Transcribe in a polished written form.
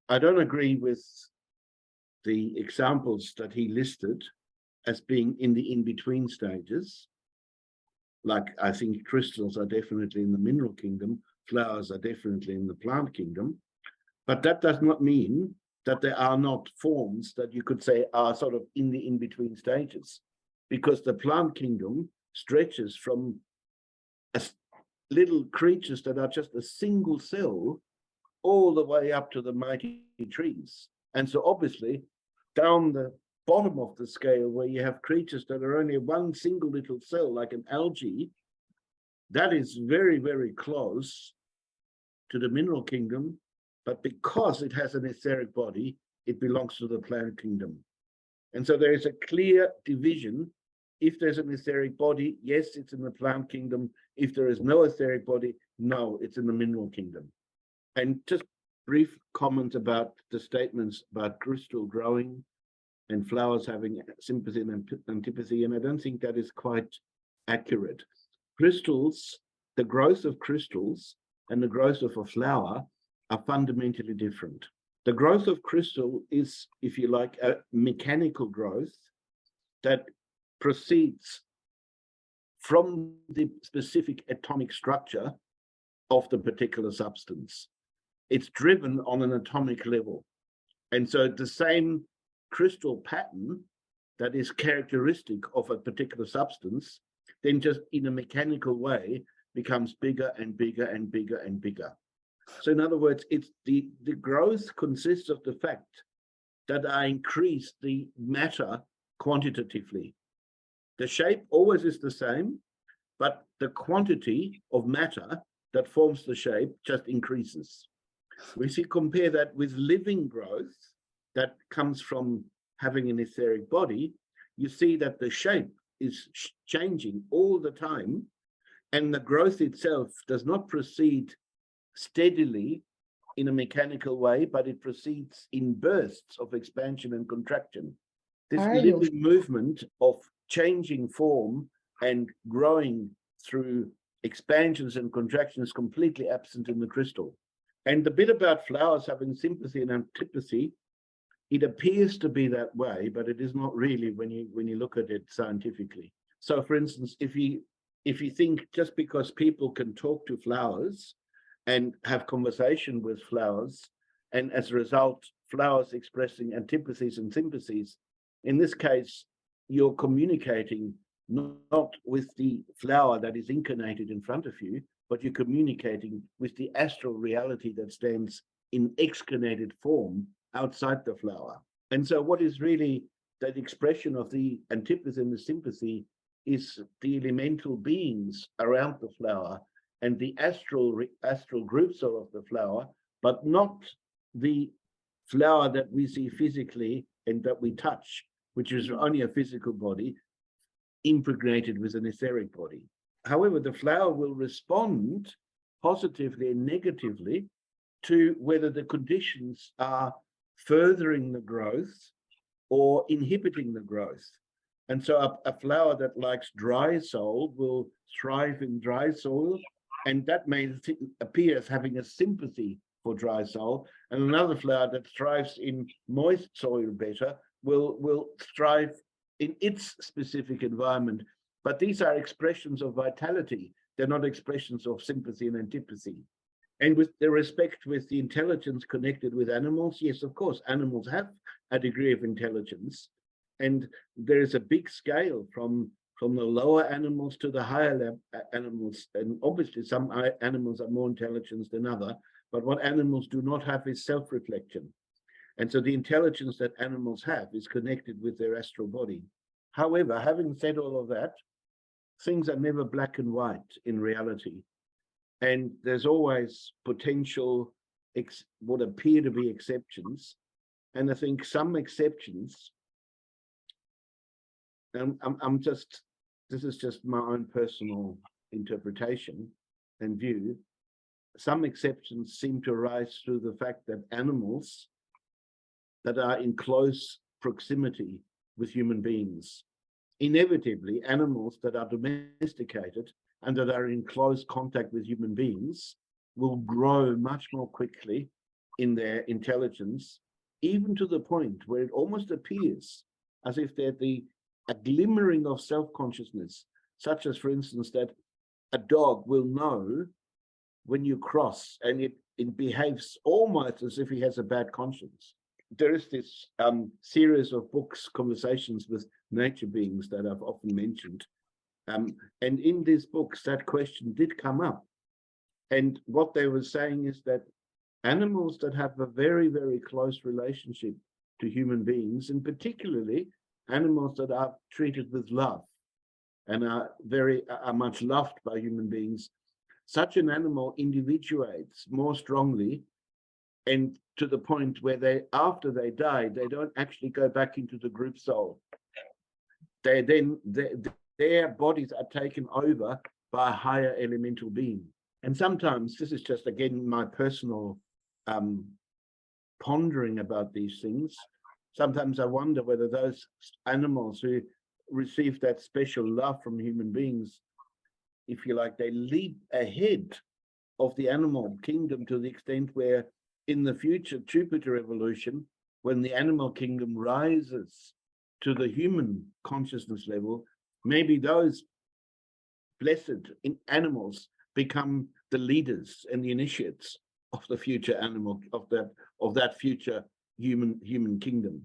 I don't agree with the examples that he listed as being in the in-between stages. Like, I think crystals are definitely in the mineral kingdom, flowers are definitely in the plant kingdom, but that does not mean that there are not forms that you could say are sort of in the in-between stages, because the plant kingdom stretches from little creatures that are just a single cell all the way up to the mighty trees. And so obviously down the bottom of the scale, where you have creatures that are only one single little cell, like an algae, that is very, very close to the mineral kingdom. But because it has an etheric body, it belongs to the plant kingdom. And so there is a clear division. If there's an etheric body, yes, it's in the plant kingdom. If there is no etheric body, no, it's in the mineral kingdom. And just brief comment about the statements about crystal growing and flowers having sympathy and antipathy, and I don't think that is quite accurate. Crystals, the growth of crystals and the growth of a flower are fundamentally different. The growth of crystal is, if you like, a mechanical growth that proceeds from the specific atomic structure of the particular substance. It's driven on an atomic level. And so the same crystal pattern that is characteristic of a particular substance, then just in a mechanical way becomes bigger and bigger and bigger and bigger. So in other words, it's the growth consists of the fact that I increase the matter quantitatively. The shape always is the same, but the quantity of matter that forms the shape just increases. We see, compare that with living growth that comes from having an etheric body. You see that the shape is changing all the time, and the growth itself does not proceed steadily in a mechanical way, but it proceeds in bursts of expansion and contraction. This living movement of changing form and growing through expansions and contractions is completely absent in the crystal. And the bit about flowers having sympathy and antipathy, it appears to be that way, but it is not really when you look at it scientifically. So, for instance, if you think just because people can talk to flowers and have conversation with flowers, and as a result, flowers expressing antipathies and sympathies, in this case, you're communicating not with the flower that is incarnated in front of you, but you're communicating with the astral reality that stands in excarnated form outside the flower. And so what is really that expression of the antipathy and the sympathy is the elemental beings around the flower and the astral groups of the flower, but not the flower that we see physically and that we touch, which is only a physical body impregnated with an etheric body. However, the flower will respond positively and negatively to whether the conditions are furthering the growth or inhibiting the growth. And so a flower that likes dry soil will thrive in dry soil, and that may appear as having a sympathy for dry soil. And another flower that thrives in moist soil better will thrive in its specific environment. But these are expressions of vitality. They're not expressions of sympathy and antipathy. And with the respect with the intelligence connected with animals, yes, of course, animals have a degree of intelligence. And there is a big scale from the lower animals to the higher animals. And obviously some animals are more intelligent than others, but what animals do not have is self-reflection. And so the intelligence that animals have is connected with their astral body. However, having said all of that, things are never black and white in reality. And there's always potential, what appear to be exceptions. And I think some exceptions, this is just my own personal interpretation and view, some exceptions seem to arise through the fact that animals that are in close proximity with human beings, inevitably animals that are domesticated and that are in close contact with human beings will grow much more quickly in their intelligence, even to the point where it almost appears as if they're a glimmering of self-consciousness, such as, for instance, that a dog will know when you cross, and it behaves almost as if he has a bad conscience. There is this series of books, Conversations with Nature Beings, that I've often mentioned. And in these books, that question did come up. And what they were saying is that animals that have a very, very close relationship to human beings, and particularly animals that are treated with love and are much loved by human beings, such an animal individuates more strongly, and to the point where after they die, they don't actually go back into the group soul. Their bodies are taken over by a higher elemental being. And sometimes, this is just, again, my personal pondering about these things. Sometimes I wonder whether those animals who receive that special love from human beings, if you like, they leap ahead of the animal kingdom to the extent where in the future Jupiter evolution, when the animal kingdom rises to the human consciousness level, maybe those blessed animals become the leaders and the initiates of the future animal, of that future human kingdom.